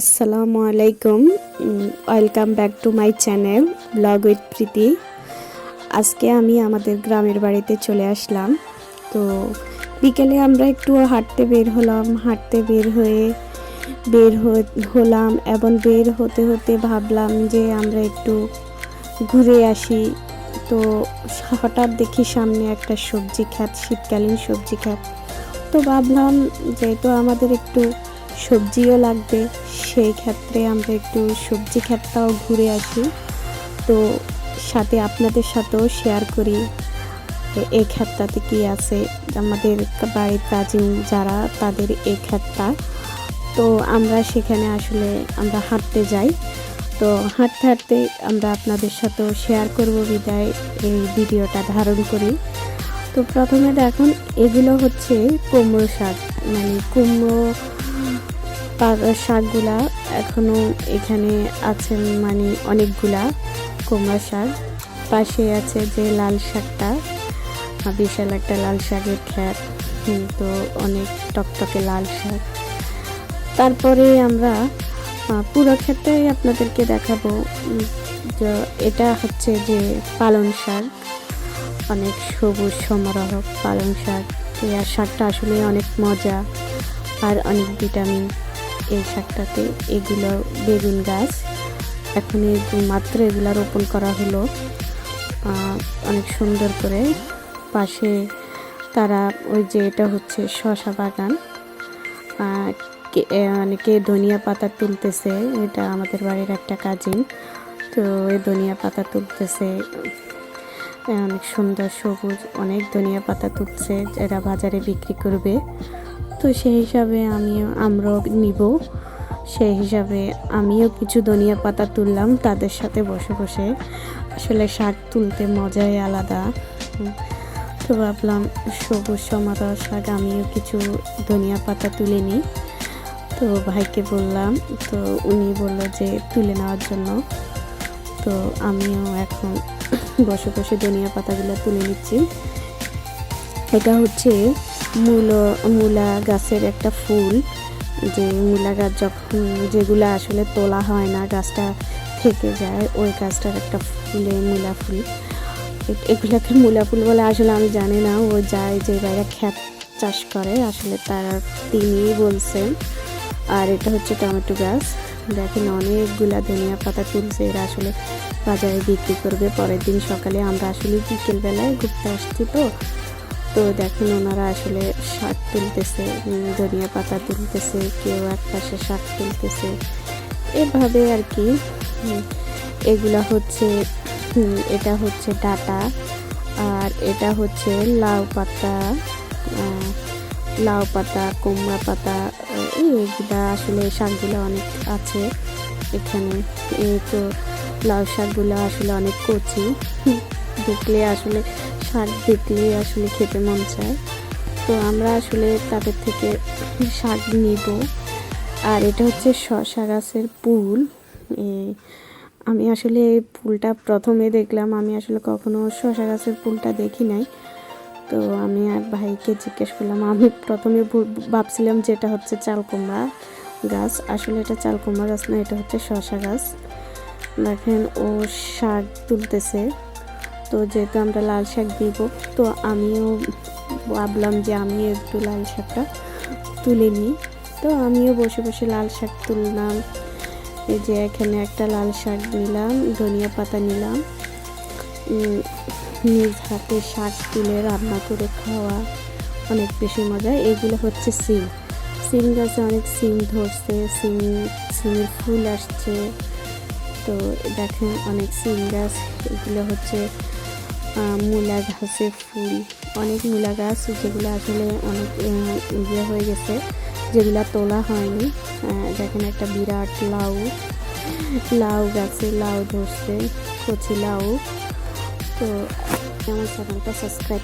আসসালামু আলাইকুম, welcome back to my channel blog with Preeti. আজকে আমি আমাদের গ্রামের বাড়িতে চলে আসলাম। তো বিকেলে আমরা একটু হাঁটতে বের হলাম। হলাম এবং বের হতে হতে ভাবলাম যে আমরা একটু ঘুরে আসি। তো হঠাৎ দেখি সামনে একটা সবজি ক্ষেত, শীতকালীন সবজি ক্ষেত। তো ভাবলাম যেহেতু আমাদের একটু সবজিও লাগবে, সেই ক্ষেত্রে আমরা একটু সবজি ক্ষেতটাও ঘুরে আসি। তো সাথে আপনাদের সাথেও শেয়ার করি এই ক্ষেতটাতে কি আছে, আমাদের বাড়ির কাজিন যারা তাদের এই ক্ষেতটা। তো আমরা সেখানে আসলে আমরা হাঁটতে যাই। তো হাঁটতে হাঁটতে আমরা আপনাদের সাথেও শেয়ার করব বিদায় এই ভিডিওটা ধারণ করি। তো প্রথমে দেখুন, এগুলো হচ্ছে কুমড়ো শাক, মানে কুমড়ো শাকগুলা এখনো এখানে আছে, মানে অনেকগুলা কুমড়ো শাক। পাশে আছে যে লাল শাকটা, বিশাল একটা লাল শাকের ক্ষেত, তো অনেক টকটকে লাল শাক। তারপরে আমরা পুরো ক্ষেতটাই আপনাদেরকে দেখাবো। এটা হচ্ছে যে পালং শাক, অনেক সবুজ সমারোহক পালং শাক। এই শাকটা আসলে অনেক মজা আর অনেক ভিটামিন এই শাকটাতে। এগুলো বেগুন গাছ, এখন মাত্র এগুলো রোপণ করা হলো অনেক সুন্দর করে। পাশে তারা ওই যে এটা হচ্ছে শসা বাগান, অনেকে ধনিয়া পাতা তুলতেছে। এটা আমাদের বাড়ির একটা কাজিন, তো এই ধনিয়া পাতা তুলতেছে, অনেক সুন্দর সবুজ অনেক ধনিয়া পাতা তুলছে, এরা বাজারে বিক্রি করবে। তো সেই হিসাবে আমরাও নিব, সেই হিসাবে আমিও কিছু ধনিয়া পাতা তুললাম তাদের সাথে বসে বসে। আসলে শাক তুলতে মজাই আলাদা। তো ভাবলাম সবুজ সমারোহ শাক, আমিও কিছু ধনিয়া পাতা তুলে নিই। তো ভাইকে বললাম, তো উনি বললো যে তুলে নেওয়ার জন্য। তো আমিও এখন বসে বসে ধনিয়া পাতাগুলো তুলে নিচ্ছি। এটা হচ্ছে মূলা গাছের একটা ফুল, যে মূলা গাছ যখন যেগুলো আসলে তোলা হয় না, গাছটা থেকে যায়, ওই গাছটার একটা ফুলে মূলা ফুল। এগুলোকে মূলা ফুল বলে, আসলে আমি জানি না। ও যায় যে বাইরে ক্ষেত চাষ করে, আসলে তিনিই বলছেন। আর এটা হচ্ছে টমেটো গাছ। দেখেন অনেকগুলা ধনিয়া পাতা তুলছে, এরা আসলে বাজারে বিক্রি করবে পরের দিন সকালে। আমরা আসলে বিকেলবেলায় ঘুরতে আসছি, তো দেখেন ওনারা আসলে শাক তুলতেছে, ধনিয়া পাতা তুলতেছে, কেউ এক পাশে শাক তুলতেছে, এভাবে আর কি। এগুলা হচ্ছে এটা হচ্ছে ডাঁটা, আর এটা হচ্ছে লাউ পাতা, কুমড়া পাতা। এইগুলা আসলে শাকগুলো অনেক আছে এখানে। এই তো লাউ শাকগুলো আসলে অনেক কচি, দেখলে আসলে শাক দেখলে আসলে খেতে মন চায়। তো আমরা আসলে তাদের থেকে শাক নিব। আর এটা হচ্ছে শসা গাছের ফুল। আমি আসলে এই ফুলটা প্রথমে দেখলাম, আমি আসলে কখনো শসা গাছের ফুলটা দেখি নাই। তো আমি আর ভাইকে জিজ্ঞেস করলাম, আমি প্রথমে ভাবছিলাম যে এটা হচ্ছে চাল কুমড়া গাছ, আসলে এটা চাল কুমড়া গাছ না, এটা হচ্ছে শসা গাছ। দেখেন ও শাক তুলতেছে। তো যেহেতু আমরা লাল শাক দিব, তো আমিও ভাবলাম যে আমিও একটু লাল শাকটা তুলে নিই। তো আমিও বসে বসে লাল শাক তুললাম। এই যে এখানে একটা লাল শাক নিলাম, ধনিয়া পাতা নিলাম। নিজ হাতে শাক তুলে রান্না করে খাওয়া অনেক বেশি মজা। এগুলো হচ্ছে সিম গাছে অনেক সিম ধরছে, সিমের ফুল আসছে। তো দেখেন অনেক সিম গাছ। এগুলো হচ্ছে মূলা গাছের ফুল, অনেক মূলা গাছ যেগুলো আসলে অনেক ইয়ে হয়ে গেছে, যেগুলো তোলা হয়নি। দেখেন একটা বিরাট লাউ গাছে লাউ ধরছে, কচি লাউ। তো আমার চ্যানেলটা সাবস্ক্রাইব